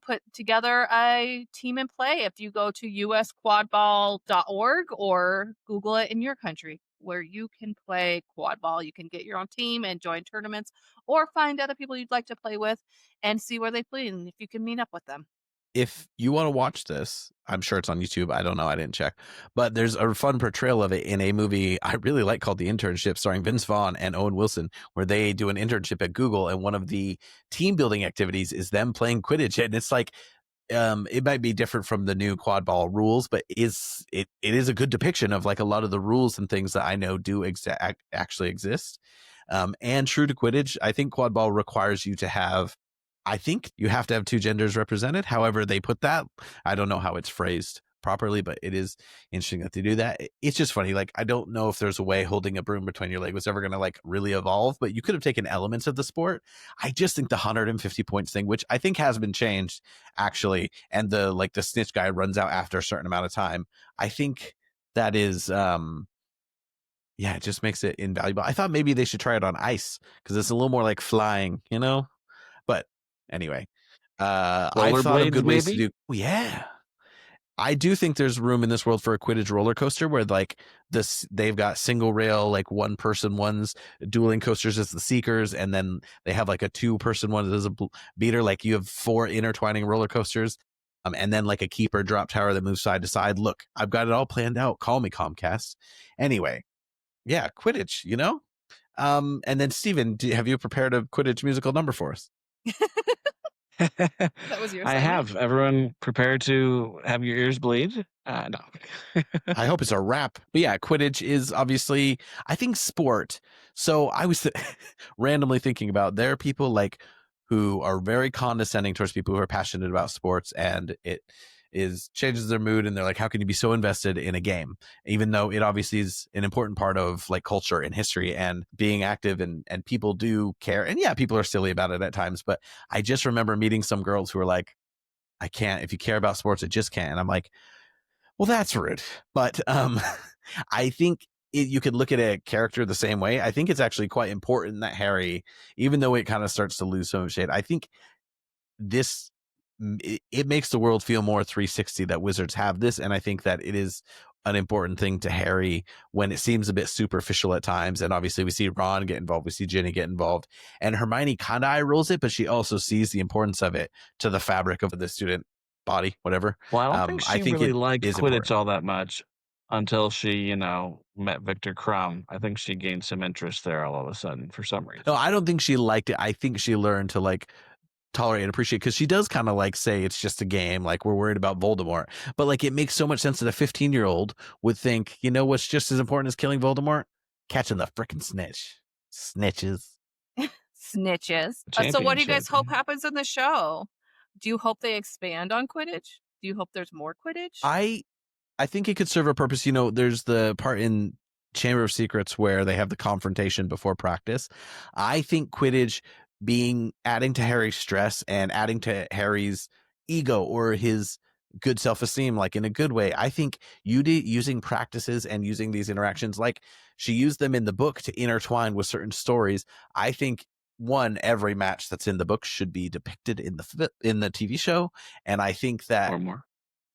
put together a team and play if you go to usquadball.org or Google it in your country, where you can play Quadball. You can get your own team and join tournaments or find other people you'd like to play with and see where they play and if you can meet up with them. If you want to watch this, I'm sure it's on YouTube. I don't know. I didn't check. But there's a fun portrayal of it in a movie I really like called The Internship, starring Vince Vaughn and Owen Wilson, where they do an internship at Google. And one of the team building activities is them playing Quidditch. And it's like it might be different from the new Quadball rules, but it is a good depiction of like a lot of the rules and things that I know do actually exist. And true to Quidditch, I think Quadball requires you to have, I think you have to have two genders represented. However they put that, I don't know how it's phrased properly, but it is interesting that they do that. It's just funny. Like, I don't know if there's a way holding a broom between your legs was ever going to like really evolve, but you could have taken elements of the sport. I just think the 150 points thing, which I think has been changed actually, and the snitch guy runs out after a certain amount of time. I think that is, yeah, it just makes it invaluable. I thought maybe they should try it on ice because it's a little more like flying, you know? But anyway, I thought of good ways to do. Oh, yeah. I do think there's room in this world for a Quidditch roller coaster where like they've got single rail, like one person ones, dueling coasters as the Seekers, and then they have like a 2-person one as a beater. Like you have 4 intertwining roller coasters, and then like a keeper drop tower that moves side to side. Look, I've got it all planned out. Call me Comcast. Anyway, yeah, Quidditch, you know? And then Steven, have you prepared a Quidditch musical number for us? That was your I have. Everyone prepare to have your ears bleed. No. I hope it's a wrap. But yeah, Quidditch is obviously, I think, sport. So I was randomly thinking about, there are people like who are very condescending towards people who are passionate about sports, and it changes their mood, and they're like, how can you be so invested in a game, even though it obviously is an important part of like culture and history and being active, and people do care. And yeah, people are silly about it at times, but I just remember meeting some girls who were like, I can't, if you care about sports, I just can't. And I'm like, well, that's rude. But I think you could look at a character the same way. I think it's actually quite important that Harry, even though it kind of starts to lose some of shade, I think it makes the world feel more 360 that wizards have this. And I think that it is an important thing to Harry when it seems a bit superficial at times. And obviously we see Ron get involved, we see Ginny get involved, and Hermione kind of eye rolls it, but she also sees the importance of it to the fabric of the student body, whatever. Well, I don't think she really liked Quidditch important. All that much until she, met Victor Crumb. I think she gained some interest there all of a sudden for some reason. No, I don't think she liked it. I think she learned to like tolerate and appreciate, because she does kind of like say it's just a game, like we're worried about Voldemort, but like it makes so much sense that a 15-year-old would think, you know what's just as important as killing Voldemort? Catching the freaking snitches. So what do you guys hope happens in the show? Do you hope they expand on Quidditch? Do you hope there's more Quidditch? I think it could serve a purpose. There's the part in Chamber of Secrets where they have the confrontation before practice. I think Quidditch adding to Harry's stress and adding to Harry's ego or his good self-esteem, like in a good way. I think using practices and using these interactions, like she used them in the book to intertwine with certain stories. I think every match that's in the book should be depicted in the TV show, and I think that or more.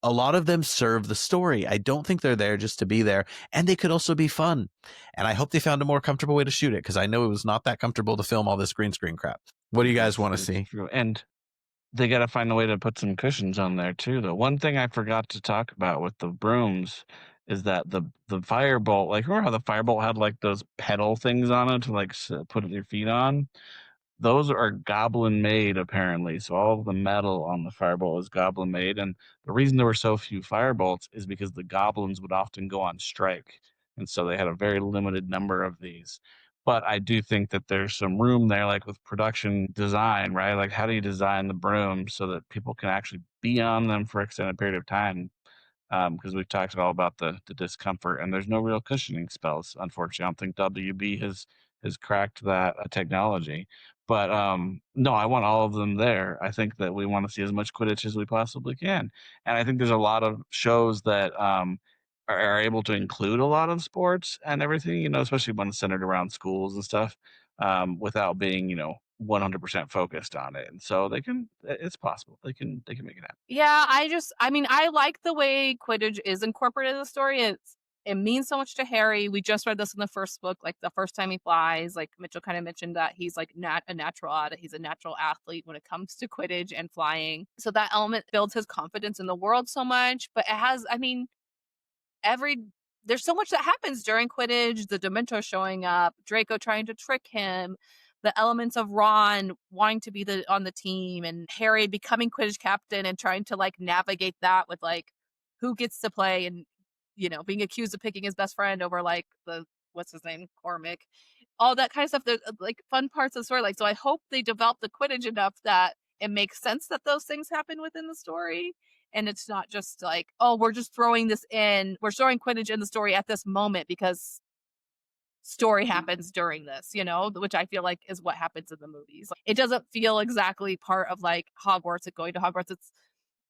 A lot of them serve the story. I don't think they're there just to be there, and they could also be fun. And I hope they found a more comfortable way to shoot it, because I know it was not that comfortable to film all this green screen crap. What do you guys want to see? True. And they got to find a way to put some cushions on there too. The one thing I forgot to talk about with the brooms is that the firebolt, like remember how the firebolt had like those pedal things on it to like put your feet on? Those are goblin made apparently. So all of the metal on the firebolt is goblin made. And the reason there were so few firebolts is because the goblins would often go on strike. And so they had a very limited number of these. But I do think that there's some room there, like with production design, right? Like how do you design the broom so that people can actually be on them for an extended period of time? Because we've talked all about the discomfort, and there's no real cushioning spells, unfortunately. I don't think WB has cracked that technology. But no, I want all of them there. I think that we want to see as much Quidditch as we possibly can. And I think there's a lot of shows that are able to include a lot of sports and everything, especially when it's centered around schools and stuff, without being, 100% focused on it. And so it's possible. They can make it happen. Yeah, I like the way Quidditch is incorporated in the story. It means so much to Harry. We just read this in the first book, like the first time he flies, like Mitchell kind of mentioned that he's like a natural athlete when it comes to Quidditch and flying. So that element builds his confidence in the world so much. But it has, there's so much that happens during Quidditch, the Dementors showing up, Draco trying to trick him. the elements of Ron wanting to be on the team and Harry becoming Quidditch captain and trying to like navigate that with like who gets to play and being accused of picking his best friend over like the what's his name, Cormac, all that kind of stuff. There's like fun parts of the story. Like, so I hope they develop the Quidditch enough that it makes sense that those things happen within the story. And it's not just like, oh, we're just throwing this in. We're throwing Quidditch in the story at this moment because story happens during this, which I feel like is what happens in the movies. Like, it doesn't feel exactly part of like Hogwarts and going to Hogwarts. It's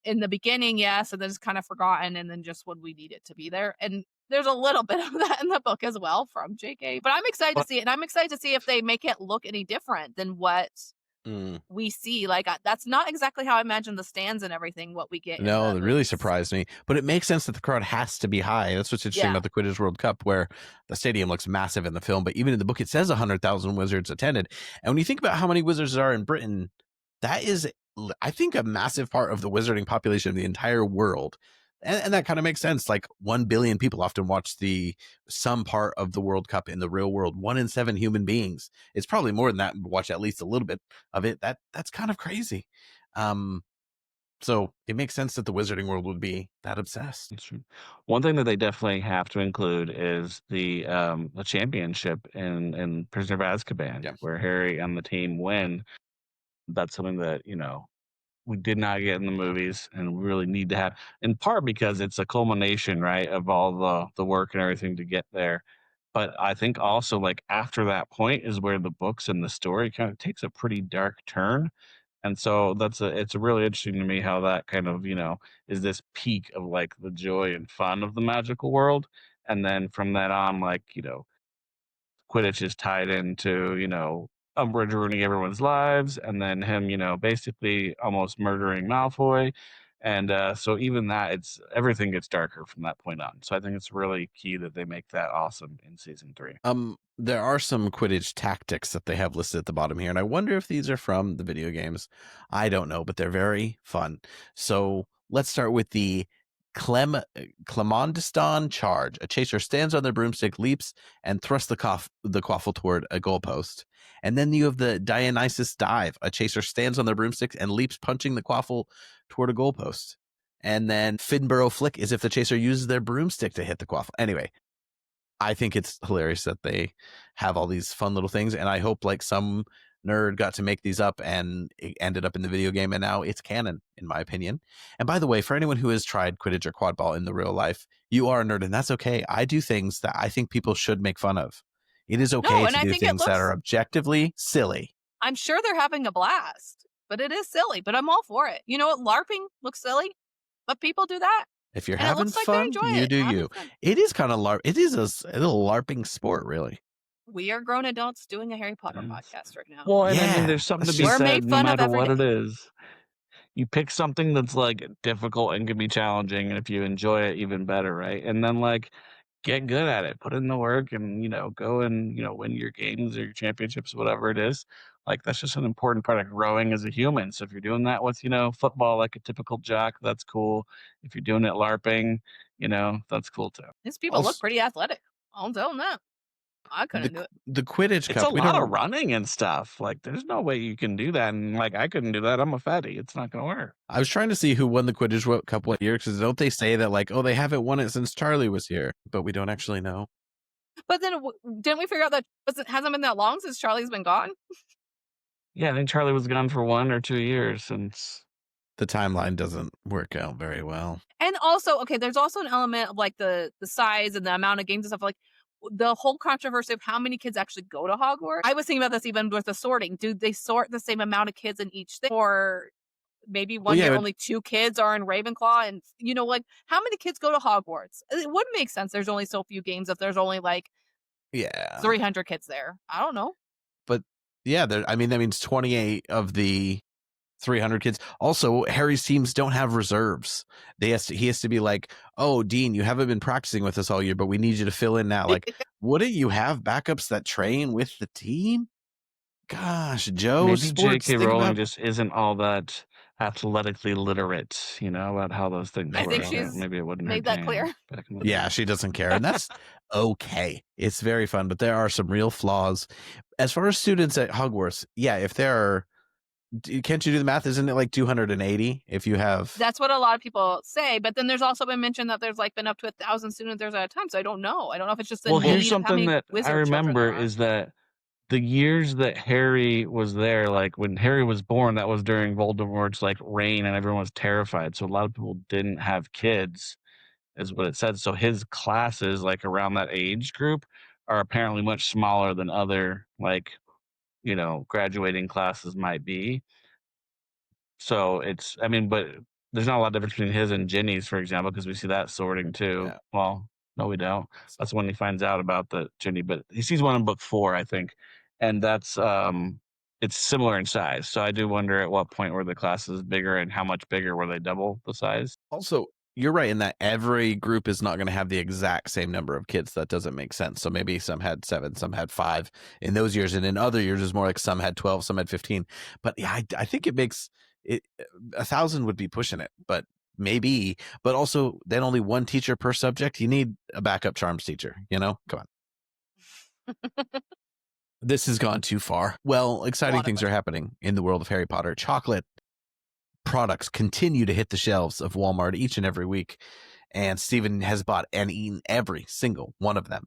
in the beginning, yes, and then it's kind of forgotten, and then just when we need it to be there. And there's a little bit of that in the book as well from JK. But I'm excited to see it, and I'm excited to see if they make it look any different than what we see. Like, that's not exactly how I imagine the stands and everything, what we get. No, it really surprised me. But it makes sense that the crowd has to be high. That's what's interesting about the Quidditch World Cup, where the stadium looks massive in the film, but even in the book, it says 100,000 wizards attended. And when you think about how many wizards there are in Britain, that is, I think, a massive part of the wizarding population of the entire world. And that kind of makes sense. Like 1 billion people often watch some part of the World Cup in the real world. 1 in 7 human beings. It's probably more than that. Watch at least a little bit of it. That's kind of crazy. So it makes sense that the wizarding world would be that obsessed. That's true. One thing that they definitely have to include is the championship in Prisoner of Azkaban, where Harry and the team win. That's something that we did not get in the movies and we really need to have, in part because it's a culmination, right, of all the work and everything to get there. But I think also, like, after that point is where the books and the story kind of takes a pretty dark turn. And so it's really interesting to me how that kind of, is this peak of like the joy and fun of the magical world. And then from that on, like, Quidditch is tied into, Umbridge ruining everyone's lives, and then him, basically almost murdering Malfoy. And so even that, everything gets darker from that point on. So I think it's really key that they make that awesome in season 3. There are some Quidditch tactics that they have listed at the bottom here, and I wonder if these are from the video games. I don't know, but they're very fun. So let's start with the Clemondiston charge. A chaser stands on their broomstick, leaps, and thrusts the quaffle toward a goalpost. And then you have the Dionysus dive. A chaser stands on their broomstick and leaps, punching the quaffle toward a goalpost. And then Finborough flick is if the chaser uses their broomstick to hit the quaffle. Anyway, I think it's hilarious that they have all these fun little things, and I hope like some nerd got to make these up and it ended up in the video game, and now it's canon, in my opinion. And by the way, for anyone who has tried Quidditch or Quadball in the real life, you are a nerd, and that's okay. I do things that I think people should make fun of. It is okay to do things that are objectively silly. I'm sure they're having a blast, but it is silly, but I'm all for it. You know what? LARPing looks silly, but people do that. If you're having fun, you do you. It is kind of LARP. It is a little LARPing sport, really. We are grown adults doing a Harry Potter podcast right now. Well, and I mean, there's something to be said no matter what it is. You pick something that's like difficult and can be challenging, and if you enjoy it, even better, right? And then like get good at it, put in the work, and go and win your games or your championships, whatever it is. Like, that's just an important part of growing as a human. So if you're doing that with football, like a typical jock, that's cool. If you're doing it LARPing, that's cool too. These people look pretty athletic. I'll tell them that. I couldn't do it. The Quidditch Cup, it's a lot of running and stuff. Like, there's no way you can do that. And like, I couldn't do that. I'm a fatty. It's not going to work. I was trying to see who won the Quidditch Cup one year, because don't they say that like, oh, they haven't won it since Charlie was here, but we don't actually know. But then didn't we figure out that it hasn't been that long since Charlie's been gone? Yeah, I think Charlie was gone for 1 or 2 years since. The timeline doesn't work out very well. And also, okay, there's also an element of like the size and the amount of games and stuff, like the whole controversy of how many kids actually go to Hogwarts. I was thinking about this even with the sorting. Do they sort the same amount of kids in each thing? Or maybe one year only 2 kids are in Ravenclaw, and like how many kids go to Hogwarts? It wouldn't make sense. There's only so few games if there's only like 300 kids there. I don't know. But yeah, that means 28 of the 300 kids. Also, Harry's teams don't have reserves. He has to be like, oh, Dean, you haven't been practicing with us all year, but we need you to fill in now. Like, wouldn't you have backups that train with the team? Gosh, Joe. Maybe J.K. Rowling just isn't all that athletically literate, about how those things I work. think she's maybe it wouldn't made that clear. Yeah, she doesn't care. And that's okay. It's very fun, but there are some real flaws. As far as students at Hogwarts, yeah, if there are, can't you do the math? Isn't it like 280 if you have? That's what a lot of people say, but then there's also been mentioned that there's like been up to 1,000 students there at a time. So I don't know. I don't know if it's just the Well, need here's of how something many that I wizard children remember there are. is that the years that Harry was there, like when Harry was born, that was during Voldemort's like reign, and everyone was terrified. So a lot of people didn't have kids, is what it said. So his classes, like around that age group, are apparently much smaller than other like graduating classes might be. So it's, but there's not a lot of difference between his and Ginny's, for example, because we see that sorting too. Yeah. Well, no, we don't. That's when he finds out about the Ginny, but he sees one in book 4, I think, and that's it's similar in size. So I do wonder at what point were the classes bigger, and how much bigger were they? Double the size? Also, you're right in that every group is not going to have the exact same number of kids. That doesn't make sense. So maybe some had 7, some had 5 in those years, and in other years it's more like some had 12, some had 15. But yeah, I think it makes it 1,000 would be pushing it, but maybe. But also, then only one teacher per subject. You need a backup charms teacher. Come on. This has gone too far. Well, exciting things are happening in the world of Harry Potter. Chocolate products continue to hit the shelves of Walmart each and every week, and Stephen has bought and eaten every single one of them.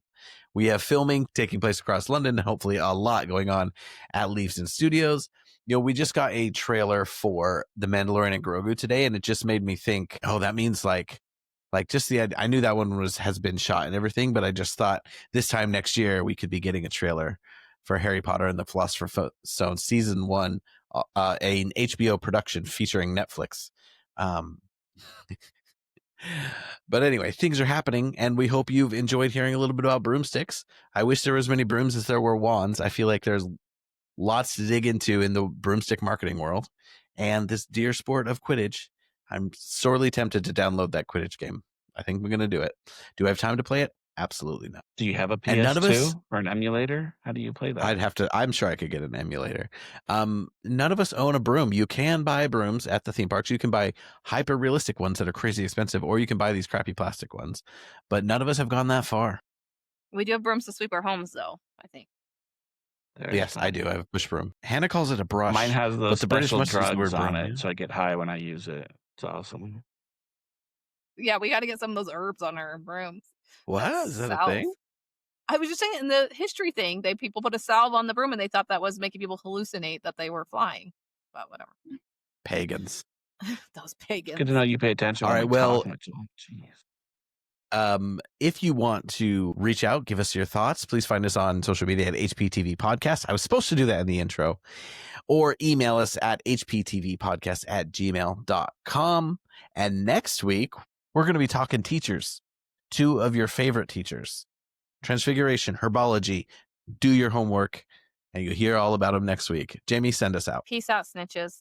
We have filming taking place across London, and hopefully a lot going on at Leavesden Studios. We just got a trailer for The Mandalorian and Grogu today, and it just made me think, that means like just I knew that one has been shot and everything, but I just thought this time next year we could be getting a trailer for Harry Potter and the Philosopher's Stone season 1, an HBO production featuring Netflix. But anyway, things are happening, and we hope you've enjoyed hearing a little bit about broomsticks. I wish there were as many brooms as there were wands. I feel like there's lots to dig into in the broomstick marketing world, and this dear sport of Quidditch. I'm sorely tempted to download that Quidditch game. I think we're going to do it. Do I have time to play it? Absolutely not. Do you have a PS2 or an emulator? How do you play that? I'm sure I could get an emulator. None of us own a broom. You can buy brooms at the theme parks. You can buy hyper realistic ones that are crazy expensive, or you can buy these crappy plastic ones. But none of us have gone that far. We do have brooms to sweep our homes, though, I think. Yes, I do. I have a push broom. Hannah calls it a brush. Mine has those special drugs on broom. it, so I get high when I use it. It's awesome. Yeah, we got to get some of those herbs on our brooms. What? Is that a thing? I was just saying, in the history thing, people put a salve on the broom, and they thought that was making people hallucinate that they were flying. But whatever. Pagans. Those pagans. Good to know you pay attention. All right, well, jeez. if you want to reach out, give us your thoughts, please find us on social media at HPTV Podcast. I was supposed to do that in the intro. Or email us at hptvpodcast@gmail.com. And next week, we're going to be talking teachers. 2 of your favorite teachers. Transfiguration, herbology. Do your homework, and you'll hear all about them next week. Jamie, send us out. Peace out, snitches.